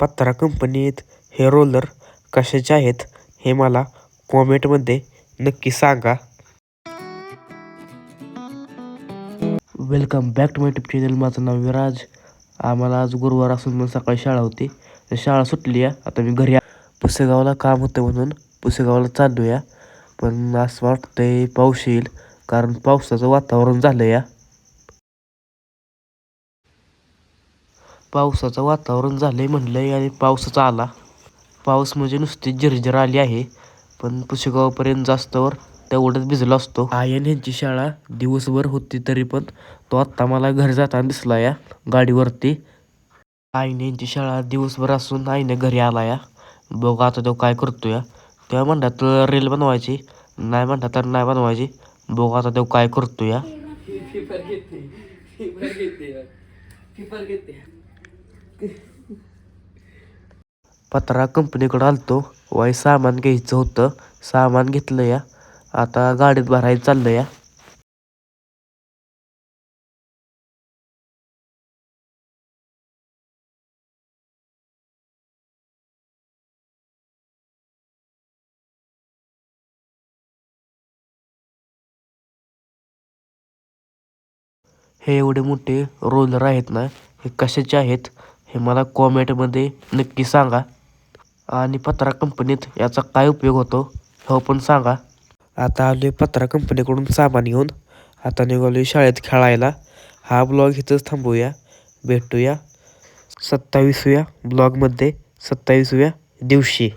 पत्रा कंपनीत हे रोलर कशाचे आहेत हे मला कॉमेंटमध्ये नक्की सांगा. Welcome back to my YouTube channel. माझं नाव विराज. आम्हाला आज गुरुवार असून मग सकाळी शाळा होती. शाळा सुटली आहे. आता मी घरी पुसेगावला काम होतं म्हणून पुसेगावला चाललो या. पण असं वाटतंय पाऊस येईल, कारण पावसाचं वातावरण झालं या. पावसाचं वातावरण झालंय म्हणलंय आणि पाऊसच आला. पाऊस म्हणजे नुसती झिरझिर आली आहे, पण पुसेगावपर्यंत जास्तवर तेवढंच भिजलो असतो. आयन यांची शाळा दिवसभर होती, तरी पण तो आत्ता मला घरी जाताना दिसला या गाडीवरती. आईने यांची शाळा दिवसभर असून आईने घरी आला या. बघू आता तो काय करतो या. तेव्हा म्हणतात तर रील बनवायची, नाही म्हणतात तर नाही बनवायची. बघू आता तो काय करतो या. पत्रा कंपनीकडं आलतो. वाई सामान घ्यायचं होतं, सामान घेतलं या. आता गाडीत भरायला चाललं या. हे एवढे मोठे रोलर आहेत ना, हे कशाचे आहेत हे मला कॉमेंटमध्ये नक्की सांगा. आणि पत्रा कंपनीत याचा काय उपयोग होतो हो पण सांगा. आता आलोय पत्रा कंपनीकडून सामान घेऊन. आता निघालोय शाळेत खेळायला. हा ब्लॉग इथंच थांबूया. भेटूया 27व्या ब्लॉगमध्ये 27व्या दिवशी.